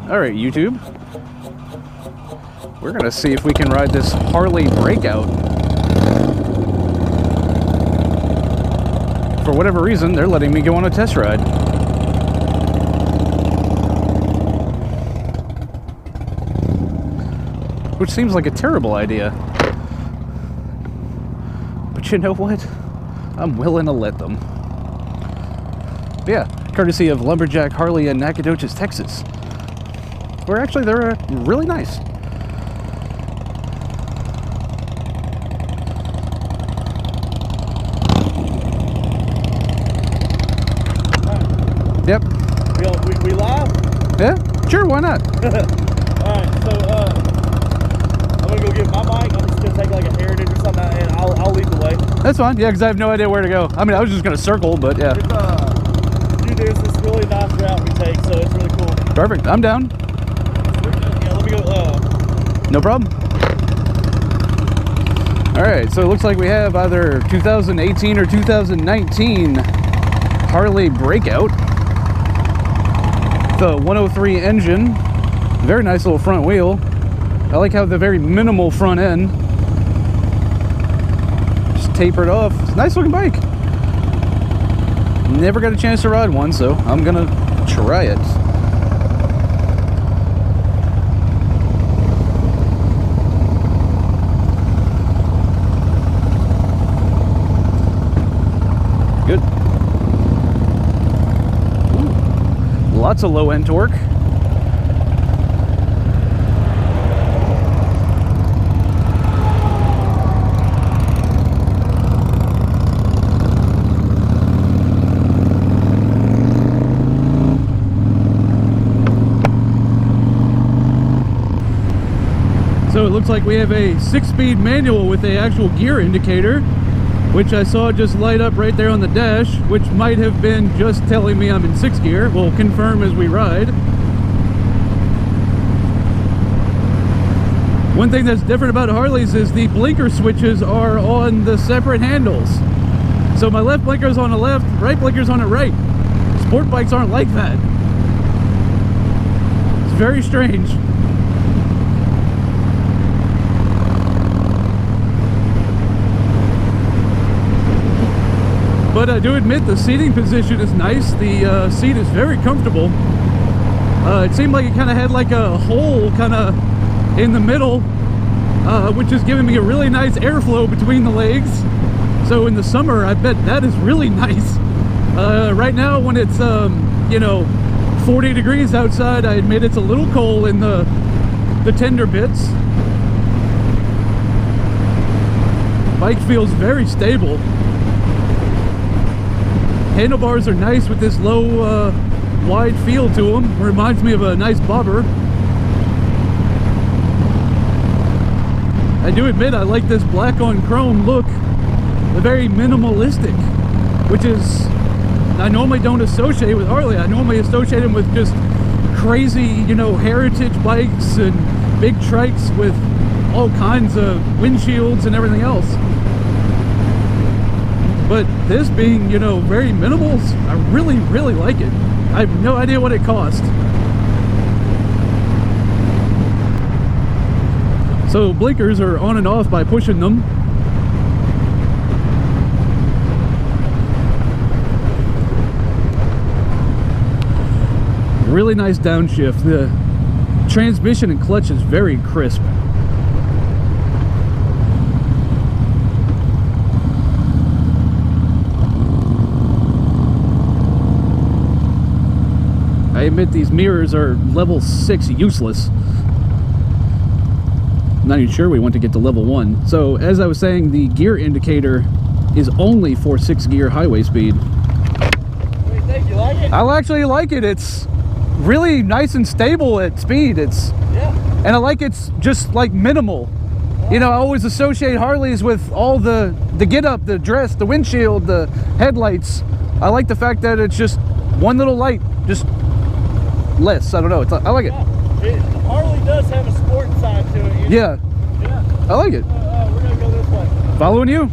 All right, YouTube. We're gonna see if we can ride this Harley Breakout. For whatever reason, they're letting me go on a test ride. Which seems like a terrible idea. But you know what? I'm willing to let them. But yeah, courtesy of Lumberjack Harley in Nacogdoches, Texas. Where actually they're really nice. Yep. We live? Yeah, sure, why not? Alright, so I'm gonna go get my mic. I'm just gonna take like a heritage or something and I'll lead the way. That's fine, yeah, because I have no idea where to go. I mean, I was just gonna circle, but yeah. There's this really nice route we take, so it's really cool. Perfect, I'm down. Yeah, let me go, No problem. Alright, so it looks like we have either 2018 or 2019 Harley Breakout. The 103 engine, very nice little front wheel. I like how the very minimal front end, just tapered off. It's a nice looking bike. Never got a chance to ride one, so I'm gonna try it. Good. Lots of low end torque. So it looks like we have a 6-speed manual with the actual gear indicator, which I saw just light up right there on the dash, which might have been just telling me I'm in 6th gear. We'll confirm as we ride. One thing that's different about Harleys is the blinker switches are on the separate handles. So my left blinker's on the left, right blinker's on the right. Sport bikes aren't like that. It's very strange. But I do admit the seating position is nice. The seat is very comfortable. It seemed like it kind of had like a hole kind of in the middle, which is giving me a really nice airflow between the legs. So in the summer, I bet that is really nice. Right now, when it's, you know, 40 degrees outside, I admit it's a little cold in the tender bits. Bike feels very stable. Handlebars are nice with this low, wide feel to them. Reminds me of a nice bobber. I do admit I like this black on chrome look. Very minimalistic, which is, I normally don't associate with Harley. I normally associate them with just crazy, you know, heritage bikes and big trikes with all kinds of windshields and everything else. But this being, you know, very minimal, I really, really like it. I have no idea what it cost. So blinkers are on and off by pushing them. Really nice downshift. The transmission and clutch is very crisp. I admit these mirrors are level 6 useless. I'm not even sure we want to get to level 1. So as I was saying, the gear indicator is only for 6th gear highway speed. What do you think? You like it? I actually like it. It's really nice and stable at speed. Yeah. And I like it's just like minimal. You know, I always associate Harleys with all the get up, the dress, the windshield, the headlights. I like the fact that it's just one little light, just less. I don't know. I like it. Harley does have a sport side to it. Yeah. Yeah. I like it. We're gonna go this way. Following you.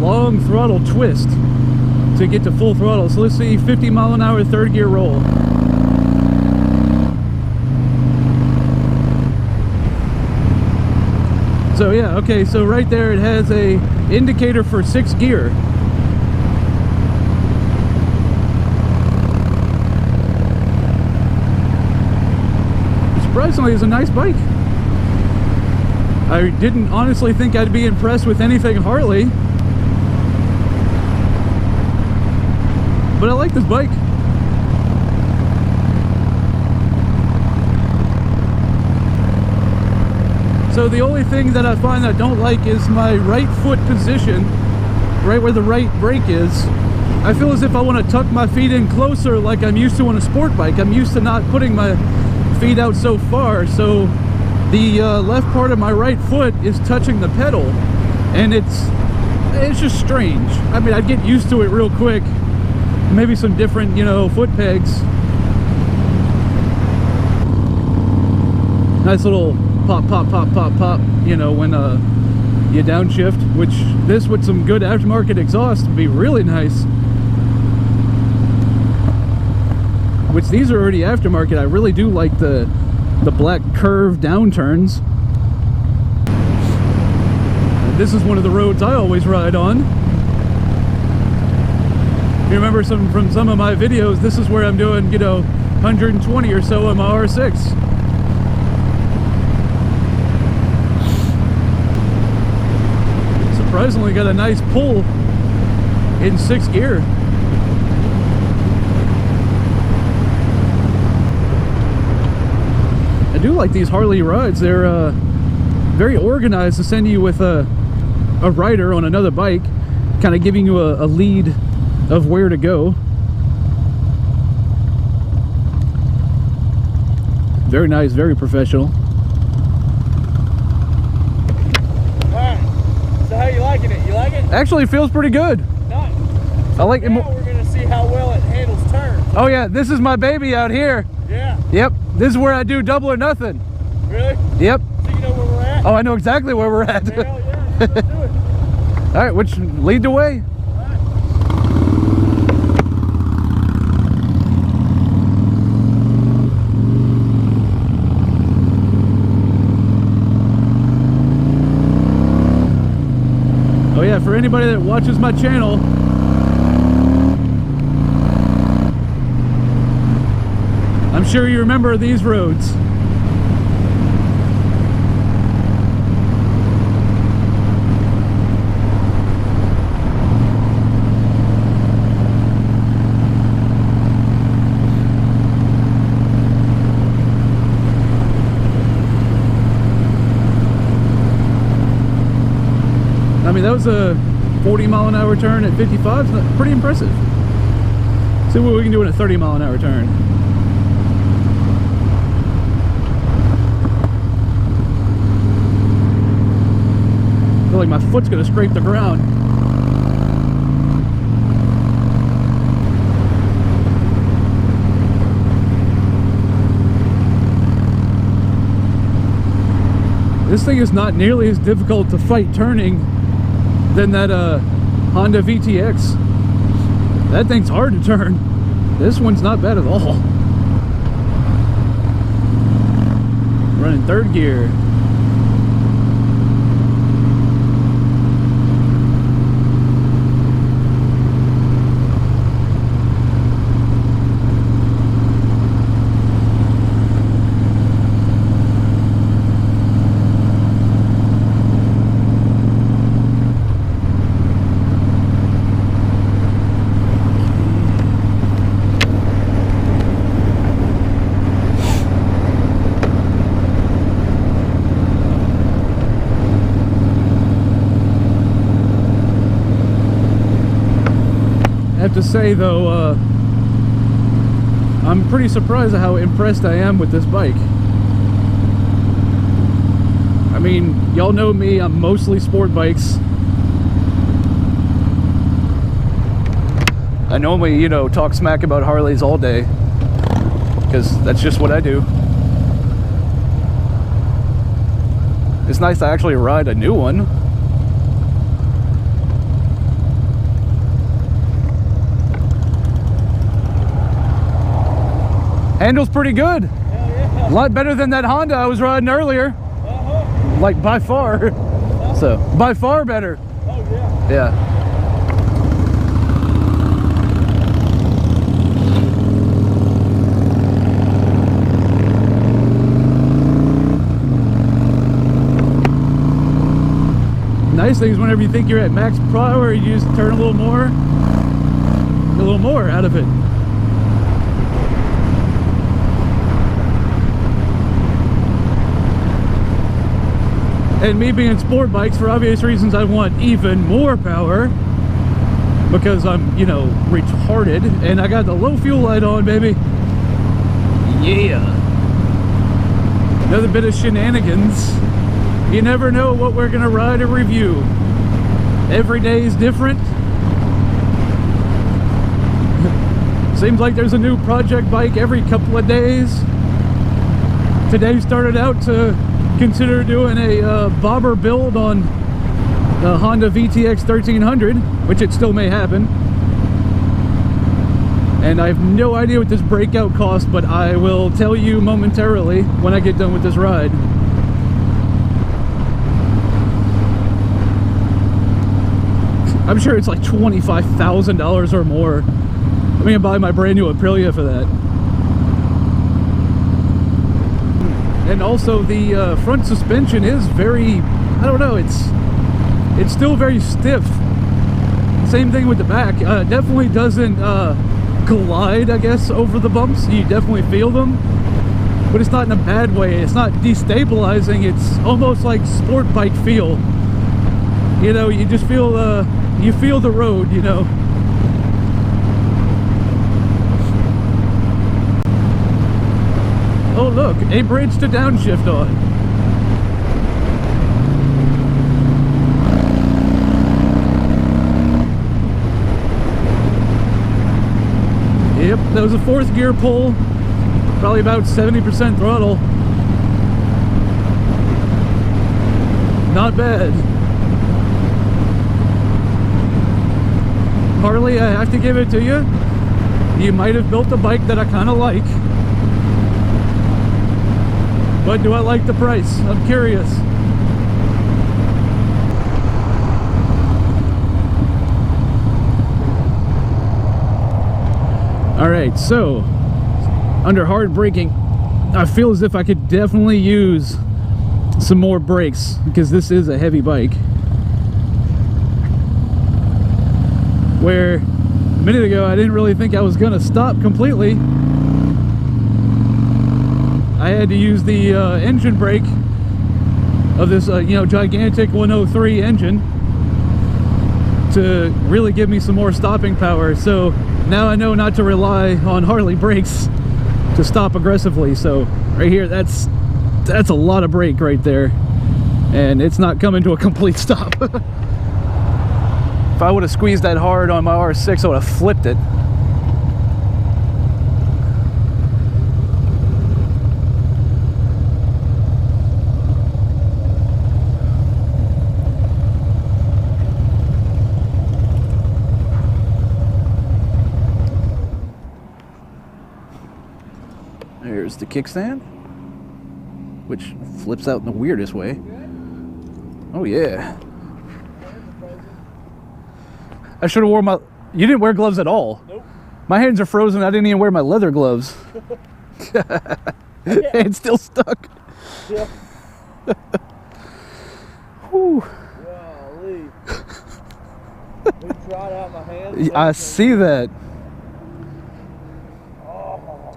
long throttle twist to get to full throttle. So let's see, 50 mile an hour third gear roll. So yeah, okay, so right there it has a indicator for 6th gear. Surprisingly, it's a nice bike. I didn't honestly think I'd be impressed with anything Harley, but I like this bike. So the only thing that I find that I don't like is my right foot position, right where the right brake is. I feel as if I want to tuck my feet in closer like I'm used to on a sport bike. I'm used to not putting my feet out so far, so the left part of my right foot is touching the pedal, and it's just strange. I mean, I'd get used to it real quick. Maybe some different, you know, foot pegs. Nice little pop, pop, pop, pop, pop, you know, when you downshift, which this with some good aftermarket exhaust would be really nice. Which these are already aftermarket. I really do like the black curve downturns. This is one of the roads I always ride on. You remember from some of my videos, this is where I'm doing, you know, 120 or so on my R6. Surprisingly got a nice pull in 6th gear. I do like these Harley rides. They're very organized to send you with a rider on another bike, kind of giving you a lead of where to go. Very nice, very professional. Alright, so how you liking it? You like it? Actually, it feels pretty good. Nice. I like it Now more. we're going to see how well it handles turns. Oh yeah, this is my baby out here. Yeah. Yep, this is where I do double or nothing. Really? Yep. So you know where we're at? Oh, I know exactly where we're at. Hell yeah, let's do it. All right, which lead the way? Oh yeah, for anybody that watches my channel, I'm sure you remember these roads. I mean, that was a 40 mile an hour turn at 55. It's pretty impressive. See what we can do in a 30 mile an hour turn. I feel like my foot's gonna scrape the ground. This thing is not nearly as difficult to fight turning than that Honda VTX. That thing's hard to turn. This one's not bad at all. Running 3rd gear. I have to say though, I'm pretty surprised at how impressed I am with this bike. I mean, y'all know me, I'm mostly sport bikes. I normally, you know, talk smack about Harleys all day, because that's just what I do. It's nice to actually ride a new one. Handles pretty good. Hell yeah. A lot better than that Honda I was riding earlier. Like by far. So, by far better. Oh yeah. Yeah. Nice thing is whenever you think you're at max power, you just turn a little more out of it. And me being sport bikes, for obvious reasons, I want even more power because I'm, you know, retarded. And I got the low fuel light on, baby. Yeah. Another bit of shenanigans. You never know what we're gonna ride or review. Every day is different. Seems like there's a new project bike every couple of days. Today started out to consider doing a bobber build on the Honda VTX 1300, which it still may happen. And I have no idea what this Breakout costs, but I will tell you momentarily when I get done with this ride. I'm sure it's like $25,000 or more. I'm gonna buy my brand new Aprilia for that. And also the front suspension is very, I don't know, it's still very stiff. Same thing with the back. Definitely doesn't glide, I guess, over the bumps. You definitely feel them, but it's not in a bad way. It's not destabilizing. It's almost like sport bike feel. You know, you just feel you feel the road, you know. Oh look, a bridge to downshift on. Yep, that was a 4th gear pull. Probably about 70% throttle. Not bad. Harley, I have to give it to you. You might have built a bike that I kind of like. But do I like the price? I'm curious. Alright, so under hard braking, I feel as if I could definitely use some more brakes because this is a heavy bike. Where a minute ago I didn't really think I was gonna stop completely. I had to use the engine brake of this you know, gigantic 103 engine to really give me some more stopping power. So now I know not to rely on Harley brakes to stop aggressively. So right here, that's a lot of brake right there, and it's not coming to a complete stop. If I would have squeezed that hard on my R6, I would have flipped it. There's the kickstand, which flips out in the weirdest way. Oh yeah. I should have worn my... You didn't wear gloves at all. Nope. My hands are frozen. I didn't even wear my leather gloves. Yeah. It's still stuck. Yeah. Whew. Golly. We tried out my hands. I see that. Oh.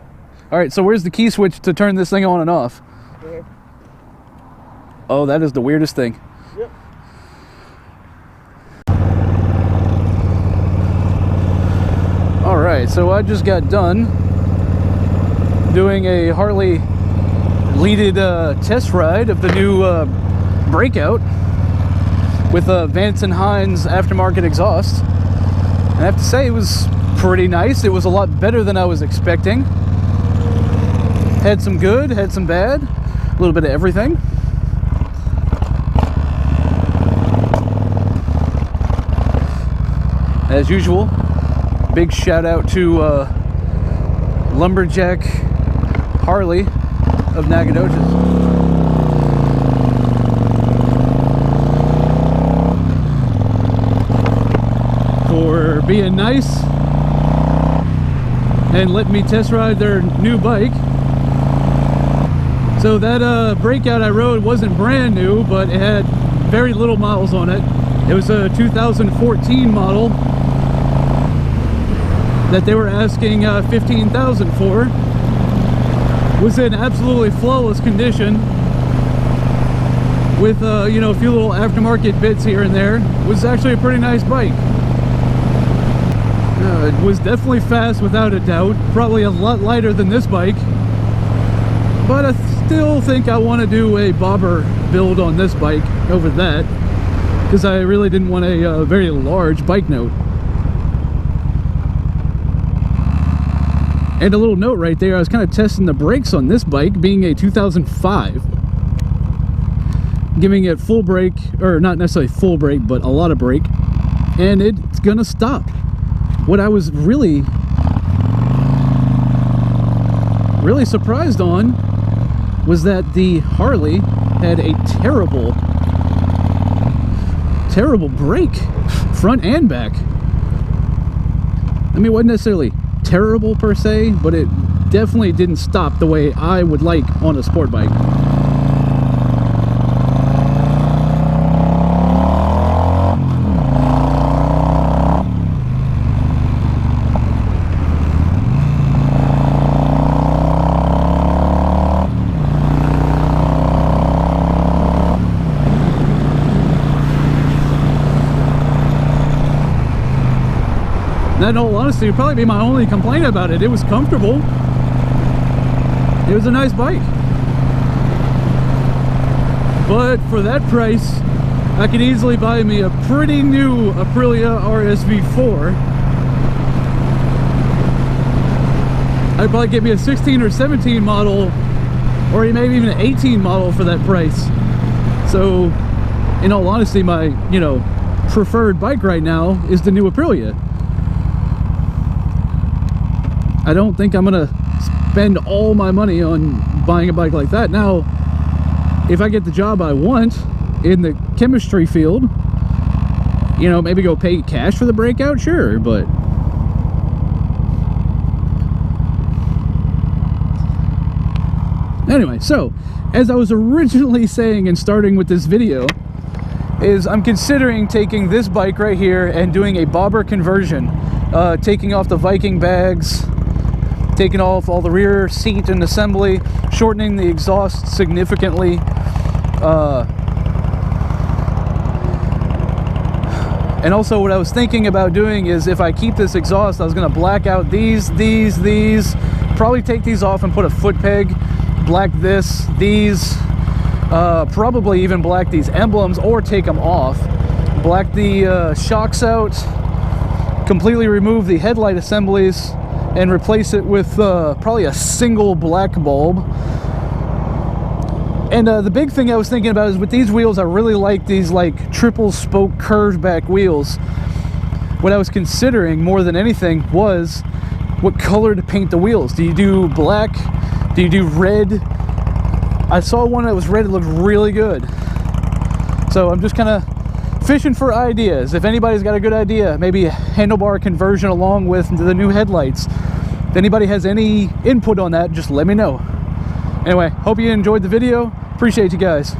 All right, so where's the key switch to turn this thing on and off? There. Oh, that is the weirdest thing. Yep. All right, so I just got done doing a Harley leaded test ride of the new Breakout with a Vance & Hines aftermarket exhaust. And I have to say, it was pretty nice. It was a lot better than I was expecting. Had some good, had some bad, a little bit of everything. As usual, big shout out to Lumberjack Harley of Nacogdoches. For being nice and letting me test ride their new bike. So that Breakout I rode wasn't brand new, but it had very little miles on it. It was a 2014 model that they were asking $15,000 for. Was in absolutely flawless condition with you know, a few little aftermarket bits here and there. It was actually a pretty nice bike. It was definitely fast without a doubt, probably a lot lighter than this bike, but I still think I want to do a bobber build on this bike over that, because I really didn't want a very large bike note. And a little note right there, I was kind of testing the brakes on this bike, being a 2005, giving it full brake, or not necessarily full brake, but a lot of brake, and it's gonna stop. What I was really surprised on was that the Harley had a terrible brake, front and back. I mean, it wasn't necessarily terrible per se, but it definitely didn't stop the way I would like on a sport bike. That, in all honesty, would probably be my only complaint about it. It was comfortable. It was a nice bike. But for that price, I could easily buy me a pretty new Aprilia RSV4. I'd probably get me a 16 or 17 model, or maybe even an 18 model for that price. So, in all honesty, my, you know, preferred bike right now is the new Aprilia. I don't think I'm gonna spend all my money on buying a bike like that. Now, if I get the job I want in the chemistry field, you know, maybe go pay cash for the Breakout, sure, but anyway, so as I was originally saying and starting with this video, is I'm considering taking this bike right here and doing a bobber conversion, taking off the Viking bags, taking off all the rear seat and assembly, shortening the exhaust significantly, and also what I was thinking about doing is, if I keep this exhaust, I was going to black out these, probably take these off and put a foot peg, black these, probably even black these emblems or take them off, black the shocks out, completely remove the headlight assemblies, and replace it with probably a single black bulb. And the big thing I was thinking about is, with these wheels, I really like these like triple spoke curved back wheels. What I was considering more than anything was what color to paint the wheels. Do you do black? Do you do red? I saw one that was red, it looked really good. So I'm just kind of fishing for ideas. If anybody's got a good idea, maybe a handlebar conversion along with the new headlights. If anybody has any input on that, just let me know. Anyway, hope you enjoyed the video. Appreciate you guys.